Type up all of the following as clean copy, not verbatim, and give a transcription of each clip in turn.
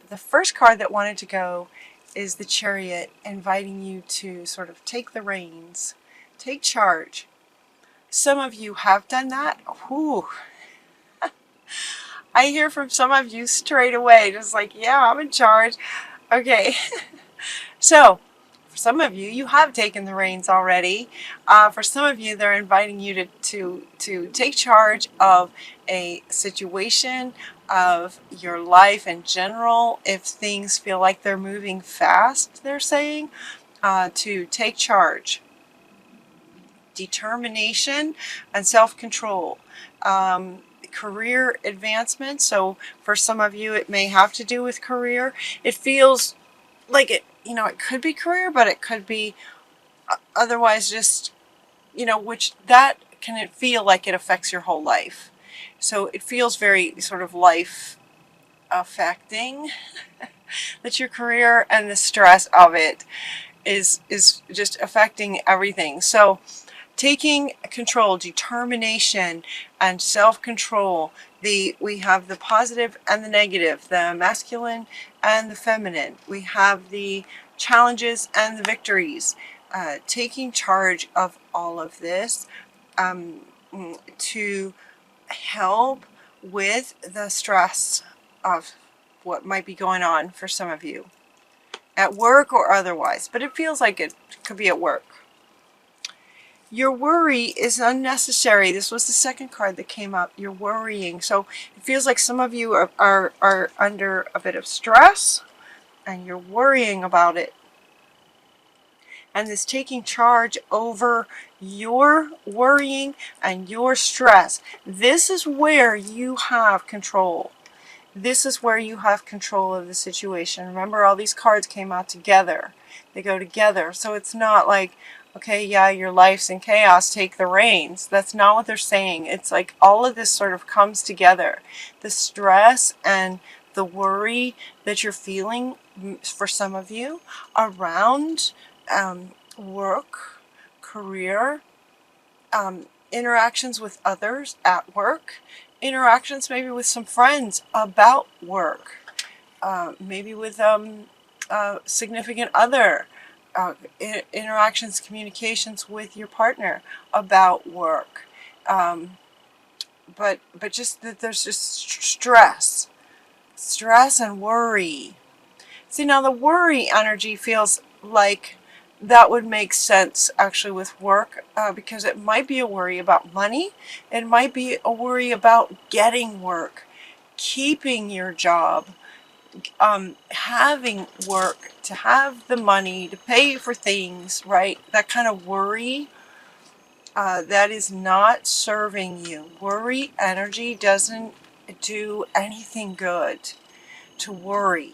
The first card that wanted to go is the Chariot, inviting you to sort of take the reins, take charge. Some of you have done that. Whew. I hear from some of you straight away, just like, yeah, I'm in charge. Okay. So, for some of you, you have taken the reins already. For some of you, they're inviting you to take charge of a situation, of your life in general. If things feel like they're moving fast, they're saying, to take charge. Determination and self-control. Career advancement. So for some of you, it may have to do with career. It feels like it, it could be career, but it could be otherwise just, which that can feel like it affects your whole life. So it feels very sort of life affecting that your career and the stress of it is just affecting everything. So taking control, determination, and self-control. We have the positive and the negative, the masculine and the feminine. We have the challenges and the victories. Taking charge of all of this to help with the stress of what might be going on for some of you at work or otherwise, but it feels like it could be at work. Your worry is unnecessary. This was the second card that came up. You're worrying. So it feels like some of you are under a bit of stress and you're worrying about it. And this taking charge over your worrying and your stress. This is where you have control. This is where you have control of the situation. Remember, all these cards came out together. They go together. So it's not like, okay, yeah, your life's in chaos, take the reins. That's not what they're saying. It's like all of this sort of comes together. The stress and the worry that you're feeling, for some of you, around work, career, interactions with others at work, interactions maybe with some friends about work, maybe with a significant other, interactions, communications with your partner about work, but just that there's just stress and worry. See, now the worry energy feels like that would make sense actually with work, because it might be a worry about money, it might be a worry about getting work, keeping your job, having work, to have the money to pay for things, right? That kind of worry, that is not serving you. Worry energy doesn't do anything good. To worry,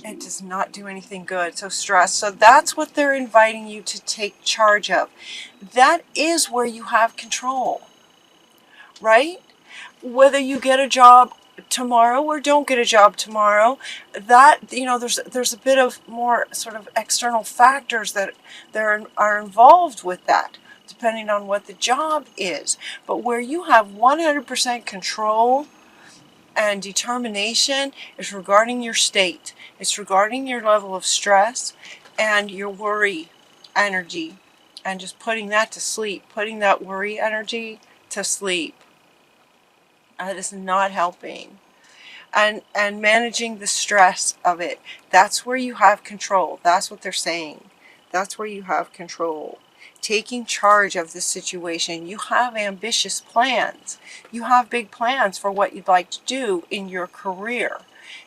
it does not do anything good. So stress. So that's what they're inviting you to take charge of. That is where you have control, right? Whether you get a job tomorrow or don't get a job tomorrow, that, there's a bit of more sort of external factors that are involved with that, depending on what the job is. But where you have 100% control and determination is regarding your state. It's regarding your level of stress and your worry energy, and just putting that to sleep, putting that worry energy to sleep. That is not helping. And managing the stress of it. That's where you have control. That's what they're saying. That's where you have control. Taking charge of the situation. You have ambitious plans. You have big plans for what you'd like to do in your career,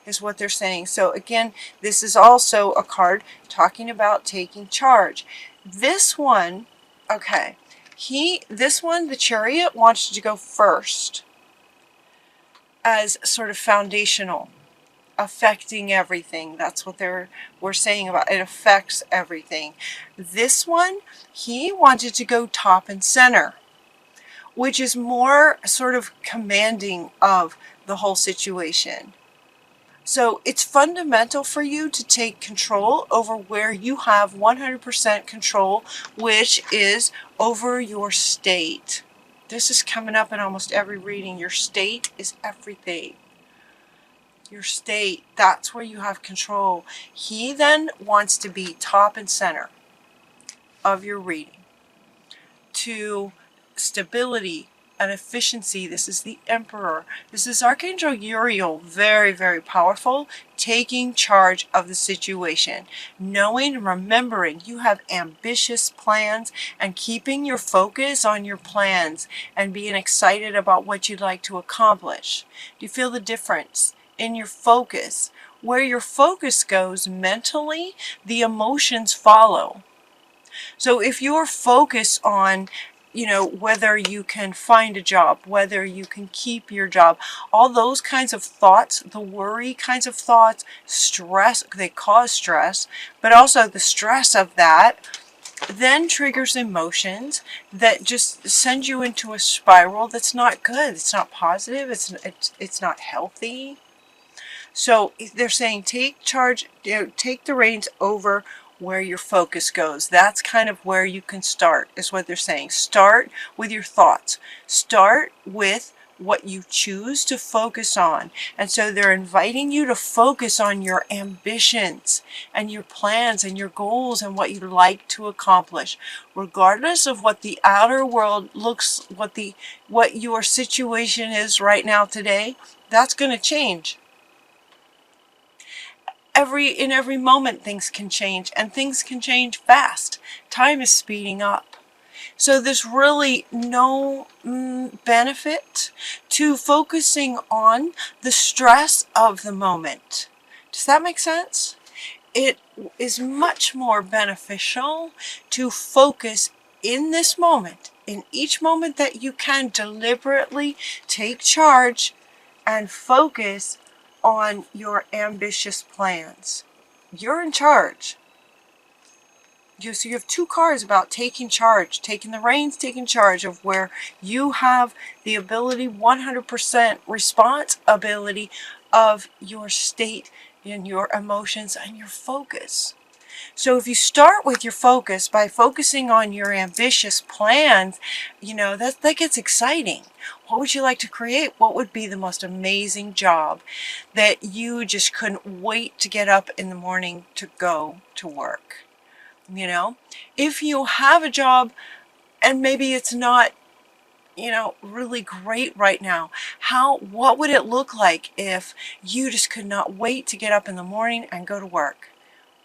is what they're saying. So again, this is also a card talking about taking charge. This one, okay, this one, the Chariot, wants you to go first as sort of foundational, affecting everything. That's what we're saying about it, affects everything. This one, he wanted to go top and center, which is more sort of commanding of the whole situation. So it's fundamental for you to take control over where you have 100% control, which is over your state. This is coming up in almost every reading. Your state is everything. your state, that's where you have control. He then wants to be top and center of your reading. To stability and efficiency, this is the Emperor. This is Archangel Uriel, very, very powerful, taking charge of the situation, knowing and remembering you have ambitious plans and keeping your focus on your plans and being excited about what you'd like to accomplish. Do you feel the difference in your focus? Where your focus goes mentally, the emotions follow. So if you're focused on, whether you can find a job, whether you can keep your job, all those kinds of thoughts, the worry kinds of thoughts, stress, they cause stress, but also the stress of that then triggers emotions that just send you into a spiral that's not good. It's not positive. It's not healthy. So they're saying take charge, take the reins over where your focus goes. That's kind of where you can start, is what they're saying. Start with your thoughts. Start with what you choose to focus on. And so they're inviting you to focus on your ambitions and your plans and your goals and what you'd like to accomplish. Regardless of what the outer world looks, what your situation is right now today, that's going to change. In every moment things can change, and things can change fast. Time is speeding up. So there's really no benefit to focusing on the stress of the moment. Does that make sense? It is much more beneficial to focus in this moment, in each moment that you can deliberately take charge and focus on your ambitious plans. You're in charge. So you have two cards about taking charge, taking the reins, taking charge of where you have the ability, 100% responsibility of your state and your emotions and your focus. So if you start with your focus by focusing on your ambitious plans, that gets exciting. What would you like to create? What would be the most amazing job that you just couldn't wait to get up in the morning to go to work? If you have a job and maybe it's not, really great right now, what would it look like if you just could not wait to get up in the morning and go to work?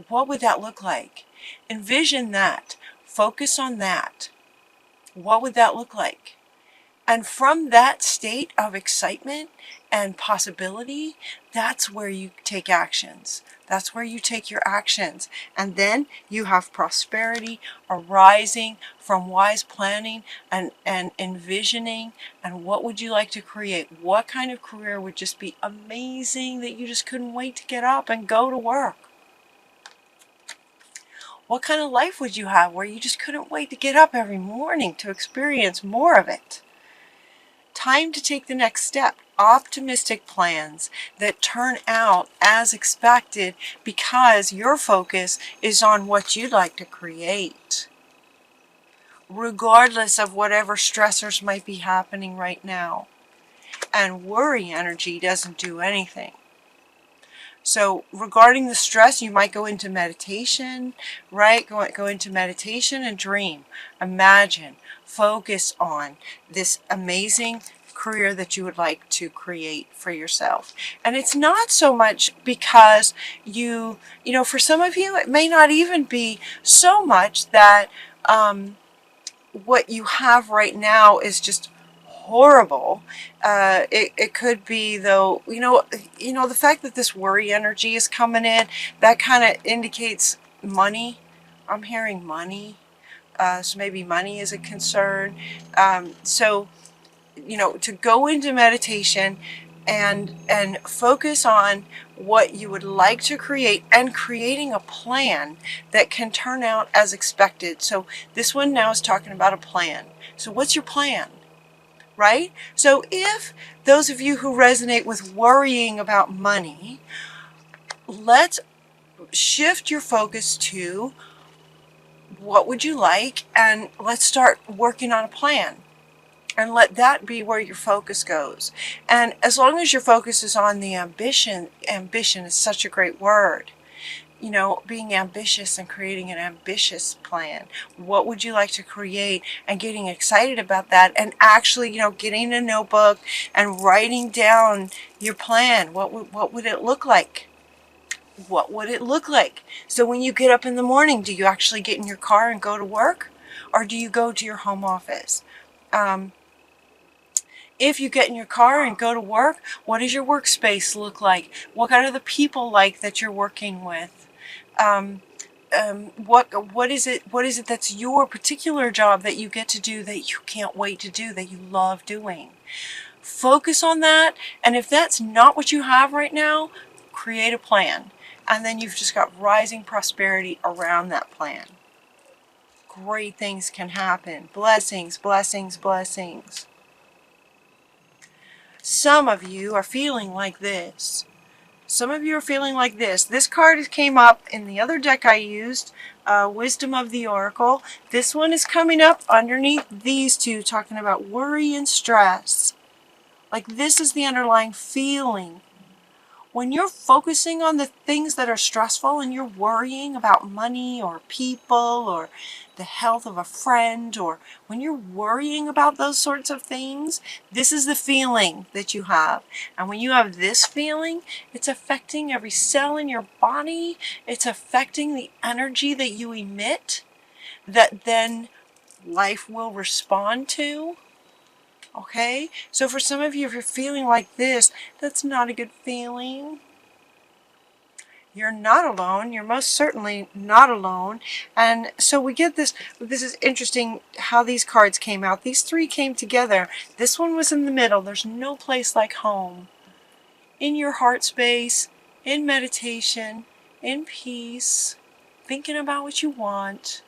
What would that look like? Envision that. Focus on that. What would that look like? And from that state of excitement and possibility, that's where you take actions. That's where you take your actions. And then you have prosperity arising from wise planning and envisioning. And what would you like to create? What kind of career would just be amazing that you just couldn't wait to get up and go to work? What kind of life would you have where you just couldn't wait to get up every morning to experience more of it? Time to take the next step. Optimistic plans that turn out as expected because your focus is on what you'd like to create, regardless of whatever stressors might be happening right now. And worry energy doesn't do anything. So regarding the stress, you might go into meditation, right? Go into meditation and dream. Imagine, focus on this amazing career that you would like to create for yourself. And it's not so much because for some of you, it may not even be so much that what you have right now is just horrible. It could be, though, the fact that this worry energy is coming in, that kind of indicates money. I'm hearing money. So maybe money is a concern. To go into meditation and focus on what you would like to create and creating a plan that can turn out as expected. So this one now is talking about a plan. So what's your plan? Right? So if those of you who resonate with worrying about money, let's shift your focus to what would you like, and let's start working on a plan. And let that be where your focus goes. And as long as your focus is on the ambition is such a great word. You know, being ambitious and creating an ambitious plan. What would you like to create, and getting excited about that, and actually, you know, getting a notebook and writing down your plan. What would it look like? What would it look like? So when you get up in the morning, do you actually get in your car and go to work? Or do you go to your home office? If you get in your car and go to work, what does your workspace look like? What are the people like that you're working with? What is it that's your particular job that you get to do, that you can't wait to do, that you love doing? Focus on that, and if that's not what you have right now, create a plan, and then you've just got rising prosperity around that plan. Great things can happen. Blessings, blessings, blessings. Some of you are feeling like this. Some of you are feeling like this. This card came up in the other deck I used, Wisdom of the Oracle. This one is coming up underneath these two, talking about worry and stress. Like, this is the underlying feeling. When you're focusing on the things that are stressful and you're worrying about money or people or the health of a friend, or when you're worrying about those sorts of things, this is the feeling that you have. And when you have this feeling, it's affecting every cell in your body. It's affecting the energy that you emit, that then life will respond to. Okay? So for some of you, if you're feeling like this, that's not a good feeling. You're not alone. You're most certainly not alone. And so we get this. This is interesting how these cards came out. These three came together. This one was in the middle. There's no place like home. In your heart space, in meditation, in peace, thinking about what you want.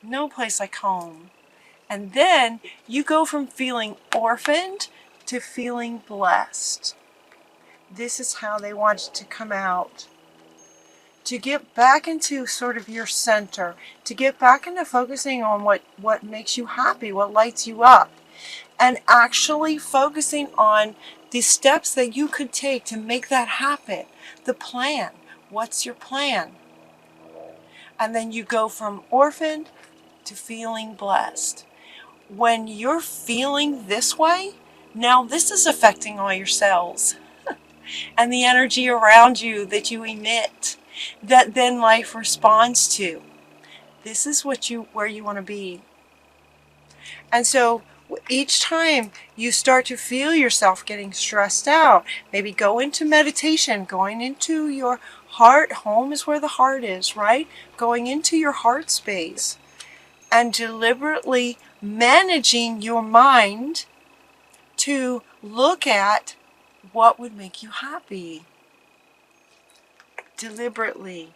No place like home. And then you go from feeling orphaned to feeling blessed. This is how they want it to come out. To get back into sort of your center, to get back into focusing on what makes you happy, what lights you up, and actually focusing on the steps that you could take to make that happen. The plan. What's your plan? And then you go from orphaned to feeling blessed. When you're feeling this way, now this is affecting all your cells and the energy around you that you emit, that then life responds to. This is where you want to be. And so each time you start to feel yourself getting stressed out, maybe go into meditation, going into your heart. Home is where the heart is, right? Going into your heart space and deliberately managing your mind to look at what would make you happy. Deliberately.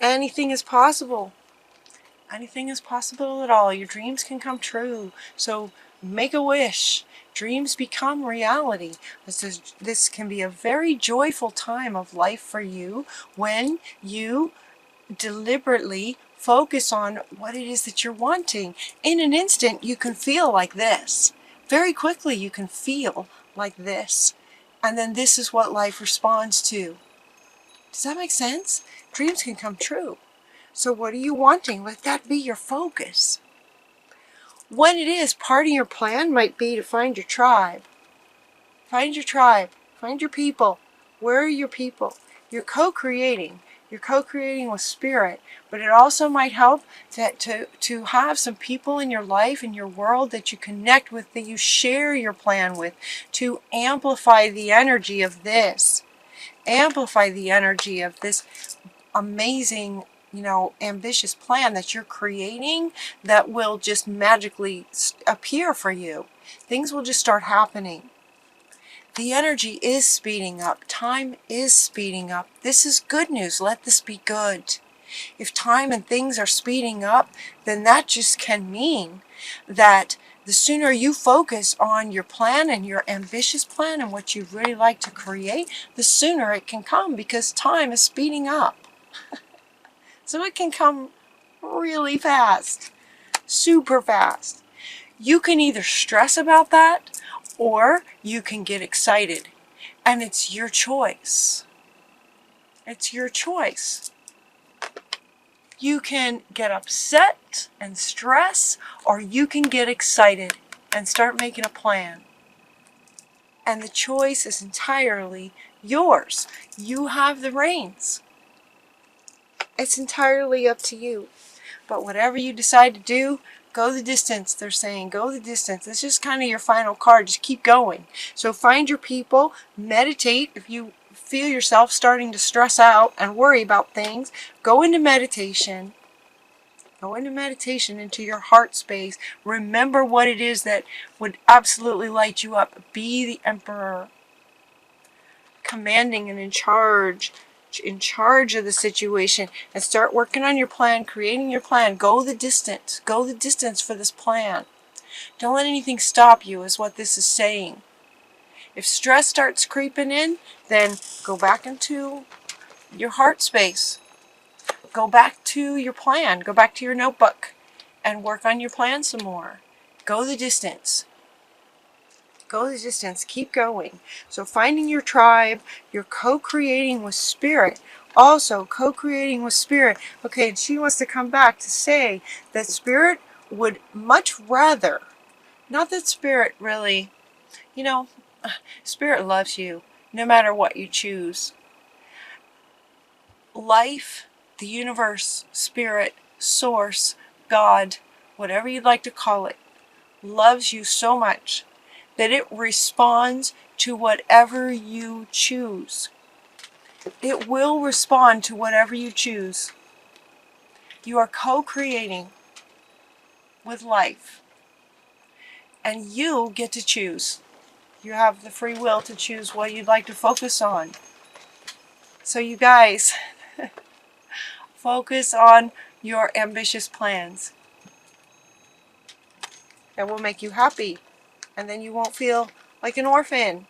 Anything is possible. Anything is possible at all. Your dreams can come true. So make a wish. Dreams become reality. This can be a very joyful time of life for you when you deliberately focus on what it is that you're wanting. In an instant, you can feel like this. Very quickly, you can feel like this. And then this is what life responds to. Does that make sense? Dreams can come true. So what are you wanting? Let that be your focus. What it is, part of your plan might be to find your tribe. Find your tribe. Find your people. Where are your people? You're co-creating. You're co-creating with spirit. But it also might help to have some people in your life, in your world, that you connect with, that you share your plan with, to amplify the energy of this. Amplify the energy of this amazing, ambitious plan that you're creating, that will just magically appear for you. Things will just start happening. The energy is speeding up. Time is speeding up. This is good news. Let this be good. If time and things are speeding up, then that just can mean that the sooner you focus on your plan and your ambitious plan and what you'd really like to create, the sooner it can come, because time is speeding up. So it can come really fast. super fast. You can either stress about that or you can get excited. And it's your choice. It's your choice. You can get upset and stress, or you can get excited and start making a plan. And the choice is entirely yours. You have the reins. It's entirely up to you. But whatever you decide to do, go the distance, they're saying. Go the distance. It's just kind of your final card. Just keep going. So find your people, meditate. If you feel yourself starting to stress out and worry about things, go into meditation. Go into meditation, into your heart space. Remember what it is that would absolutely light you up. Be the emperor, commanding and in charge of the situation, and start working on your plan, creating your plan. Go the distance. Go the distance for this plan. Don't let anything stop you, is what this is saying. If stress starts creeping in, then go back into your heart space. Go back to your plan. Go back to your notebook and work on your plan some more. Go the distance. Go the distance. Keep going. So finding your tribe, you're co-creating with spirit. Also co-creating with spirit. Okay, and she wants to come back to say that spirit would much rather, not that spirit really, spirit loves you no matter what you choose. Life, the universe, spirit, source, God, whatever you'd like to call it, loves you so much that it responds to whatever you choose. It will respond to whatever you choose. You are co-creating with life, and you get to choose. You have the free will to choose what you'd like to focus on. So you guys, focus on your ambitious plans. That will make you happy. And then you won't feel like an orphan.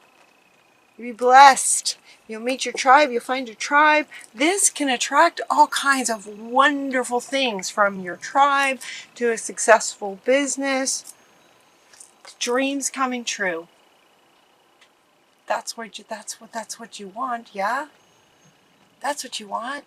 You'll be blessed. You'll meet your tribe. You'll find your tribe. This can attract all kinds of wonderful things, from your tribe to a successful business, dreams coming true. That's what you want, yeah? That's what you want.